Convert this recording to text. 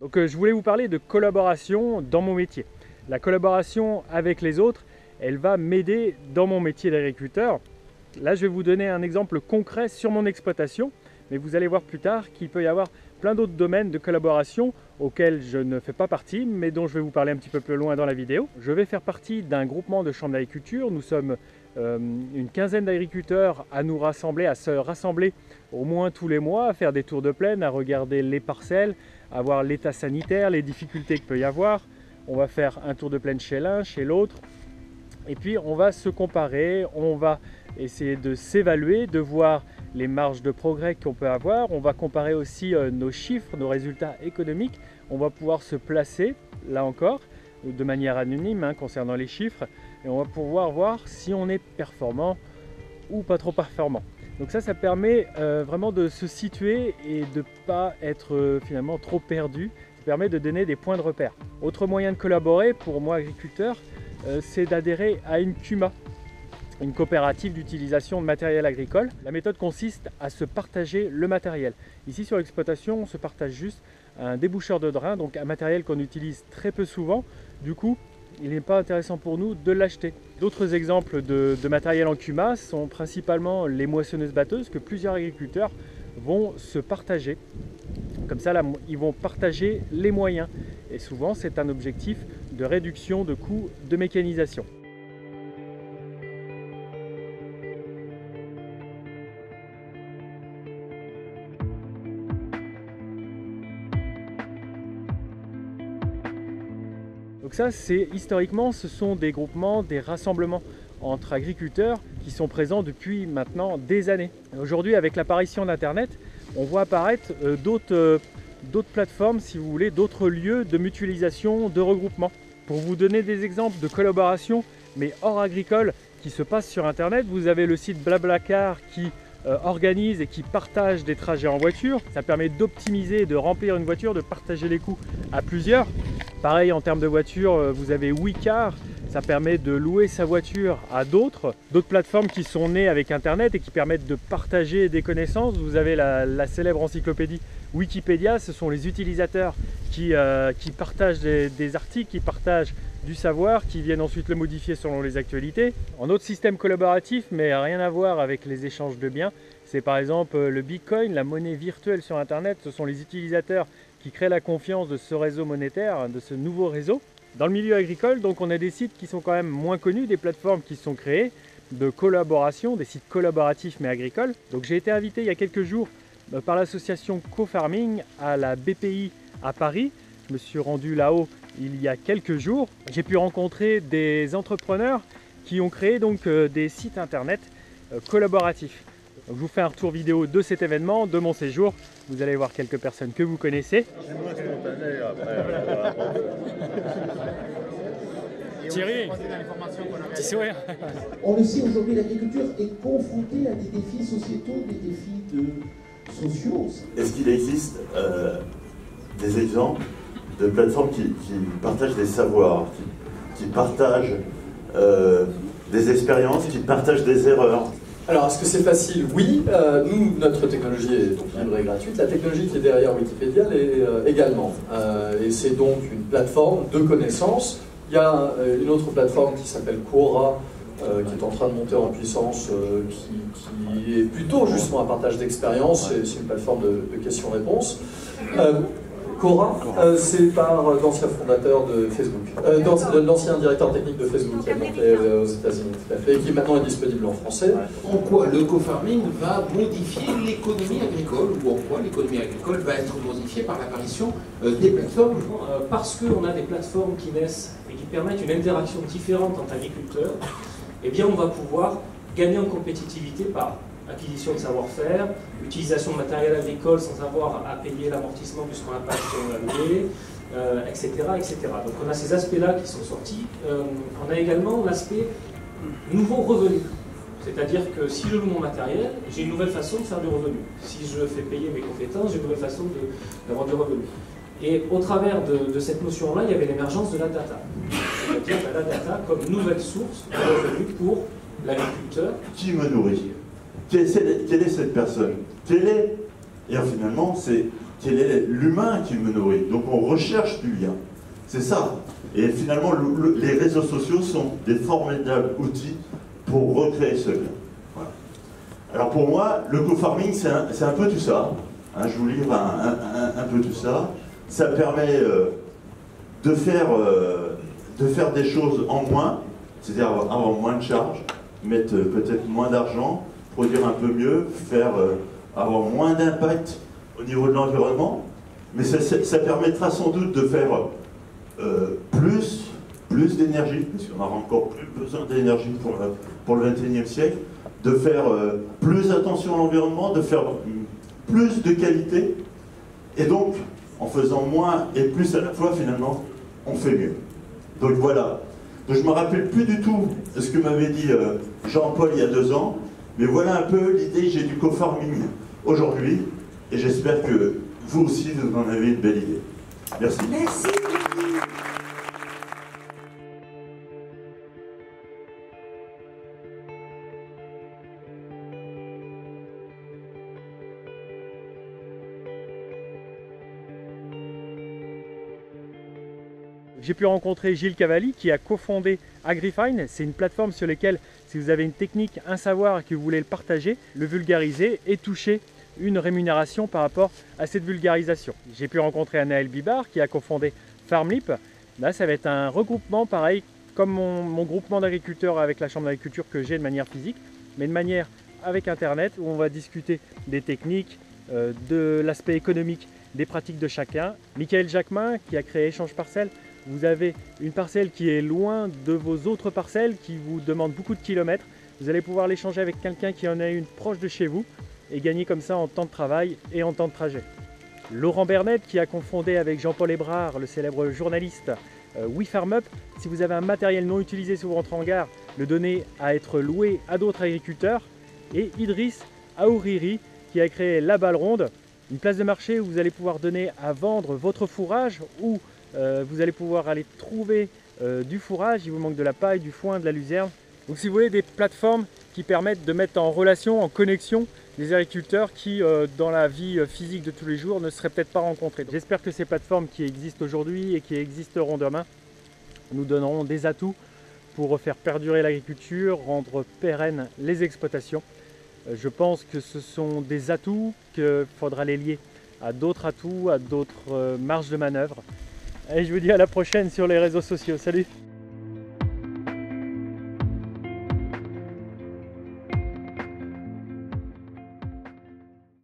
Donc je voulais vous parler de collaboration dans mon métier. La collaboration avec les autres, elle va m'aider dans mon métier d'agriculteur. Là, je vais vous donner un exemple concret sur mon exploitation, mais vous allez voir plus tard qu'il peut y avoir plein d'autres domaines de collaboration auxquels je ne fais pas partie, mais dont je vais vous parler un petit peu plus loin dans la vidéo. Je vais faire partie d'un groupement de chambres d'agriculture. Nous sommes une quinzaine d'agriculteurs à nous rassembler, à se rassembler au moins tous les mois, à faire des tours de plaine, à regarder les parcelles, à voir l'état sanitaire, les difficultés qu'il peut y avoir. On va faire un tour de plaine chez l'un, chez l'autre, et puis on va se comparer, on va essayer de s'évaluer, de voir les marges de progrès qu'on peut avoir. On va comparer aussi nos chiffres, nos résultats économiques. On va pouvoir se placer, là encore, de manière anonyme concernant les chiffres, et on va pouvoir voir si on est performant ou pas trop performant. Donc ça permet vraiment de se situer et de ne pas être finalement trop perdu. Ça permet de donner des points de repère. Autre moyen de collaborer pour moi agriculteur, c'est d'adhérer à une CUMA, une coopérative d'utilisation de matériel agricole. La méthode consiste à se partager le matériel. Ici sur l'exploitation, on se partage juste un déboucheur de drain, donc un matériel qu'on utilise très peu souvent. Du coup, il n'est pas intéressant pour nous de l'acheter. D'autres exemples de matériel en CUMA sont principalement les moissonneuses-batteuses que plusieurs agriculteurs vont se partager. Comme ça, là, ils vont partager les moyens. Et souvent, c'est un objectif de réduction de coûts de mécanisation. Donc ça, historiquement, ce sont des groupements, des rassemblements entre agriculteurs qui sont présents depuis maintenant des années. Aujourd'hui, avec l'apparition d'Internet, on voit apparaître d'autres plateformes, si vous voulez, d'autres lieux de mutualisation, de regroupement. Pour vous donner des exemples de collaboration, mais hors agricole, qui se passe sur Internet, vous avez le site Blablacar qui organise et qui partage des trajets en voiture. Ça permet d'optimiser, de remplir une voiture, de partager les coûts à plusieurs. Pareil en termes de voiture, vous avez WeCar, ça permet de louer sa voiture à d'autres plateformes qui sont nées avec Internet et qui permettent de partager des connaissances. Vous avez la célèbre encyclopédie Wikipédia, ce sont les utilisateurs qui partagent des articles, qui partagent du savoir, qui viennent ensuite le modifier selon les actualités. En autre système collaboratif, mais rien à voir avec les échanges de biens, c'est par exemple le Bitcoin, la monnaie virtuelle sur Internet. Ce sont les utilisateurs qui créent la confiance de ce réseau monétaire, de ce nouveau réseau. Dans le milieu agricole, donc, on a des sites qui sont quand même moins connus, des plateformes qui sont créées de collaboration, des sites collaboratifs mais agricoles. Donc j'ai été invité il y a quelques jours par l'association Co-Farming à la BPI à Paris. Je me suis rendu là-haut il y a quelques jours. J'ai pu rencontrer des entrepreneurs qui ont créé donc des sites internet collaboratifs. Donc, je vous fais un retour vidéo de cet événement, de mon séjour. Vous allez voir quelques personnes que vous connaissez. Thierry, petit sourire. On le sait, aujourd'hui, l'agriculture est confrontée à des défis sociétaux, des défis sociaux. Est-ce qu'il existe des exemples de plateformes qui partagent des savoirs, qui partagent des expériences, qui partagent des erreurs? Alors, est-ce que c'est facile? Oui. Nous, notre technologie est donc libre et gratuite. La technologie qui est derrière Wikipédia l'est également. Et c'est donc une plateforme de connaissances. Il y a une autre plateforme qui s'appelle Quora, qui est en train de monter en puissance, qui est plutôt justement un partage d'expériences. C'est une plateforme de questions-réponses. Quora, c'est par d'anciens fondateurs de Facebook, d'anciens directeurs techniques de Facebook qui a monté aux États-Unis, tout à fait, et qui maintenant est disponible en français. En quoi le co-farming va modifier l'économie agricole, ou en quoi l'économie agricole va être modifiée par l'apparition des plateformes? Parce qu'on a des plateformes qui naissent et qui permettent une interaction différente entre agriculteurs, eh bien on va pouvoir gagner en compétitivité par acquisition de savoir-faire, utilisation de matériel agricole sans avoir à payer l'amortissement puisqu'on n'a pas acheté, on l'a loué, etc., etc. Donc on a ces aspects-là qui sont sortis. On a également l'aspect nouveau revenu. C'est-à-dire que si je loue mon matériel, j'ai une nouvelle façon de faire du revenu. Si je fais payer mes compétences, j'ai une nouvelle façon d'avoir du revenu. Et au travers de cette notion-là, il y avait l'émergence de la data. C'est-à-dire la data comme nouvelle source de revenus pour l'agriculteur. Qui me nourrit? Quelle est cette personne? Et finalement, c'est quel est l'humain qui me nourrit. Donc on recherche du lien. C'est ça. Et finalement, les réseaux sociaux sont des formidables outils pour recréer ce lien. Voilà. Alors pour moi, le co-farming, c'est un peu tout ça. Hein, je vous livre un peu tout ça. Ça permet de faire des choses en moins, c'est-à-dire avoir moins de charges, mettre peut-être moins d'argent, produire un peu mieux, avoir moins d'impact au niveau de l'environnement, mais ça permettra sans doute de faire plus d'énergie, parce qu'on aura encore plus besoin d'énergie pour le XXIe siècle, de faire plus attention à l'environnement, de faire plus de qualité, et donc, en faisant moins et plus à la fois, finalement, on fait mieux. Donc voilà. Donc je ne me rappelle plus du tout ce que m'avait dit Jean-Paul il y a 2 ans, mais voilà un peu l'idée, j'ai du co-farming aujourd'hui, et j'espère que vous aussi, vous en avez une belle idée. Merci. Merci. J'ai pu rencontrer Gilles Cavalli qui a cofondé AgriFine. C'est une plateforme sur laquelle, si vous avez une technique, un savoir et que vous voulez le partager, le vulgariser et toucher une rémunération par rapport à cette vulgarisation. J'ai pu rencontrer Anaël Bibar qui a cofondé FarmLeap. Là, ça va être un regroupement pareil comme mon groupement d'agriculteurs avec la chambre d'agriculture que j'ai de manière physique, mais de manière avec Internet où on va discuter des techniques, de l'aspect économique, des pratiques de chacun. Michael Jacquemin qui a créé Échange Parcelles. Vous avez une parcelle qui est loin de vos autres parcelles, qui vous demande beaucoup de kilomètres. Vous allez pouvoir l'échanger avec quelqu'un qui en a une proche de chez vous et gagner comme ça en temps de travail et en temps de trajet. Laurent Bernet qui a cofondé avec Jean-Paul Hébrard, le célèbre journaliste, WeFarmUp. Si vous avez un matériel non utilisé sur votre hangar, le donner à être loué à d'autres agriculteurs. Et Idriss Aouriri qui a créé La Balle Ronde, une place de marché où vous allez pouvoir donner à vendre votre fourrage ou vous allez pouvoir aller trouver du fourrage, il vous manque de la paille, du foin, de la luzerne. Donc si vous voulez des plateformes qui permettent de mettre en relation, en connexion des agriculteurs qui dans la vie physique de tous les jours ne seraient peut-être pas rencontrés. J'espère que ces plateformes qui existent aujourd'hui et qui existeront demain nous donneront des atouts pour faire perdurer l'agriculture, rendre pérennes les exploitations. Je pense que ce sont des atouts qu'il faudra les lier à d'autres atouts, à d'autres marges de manœuvre. Et je vous dis à la prochaine sur les réseaux sociaux. Salut!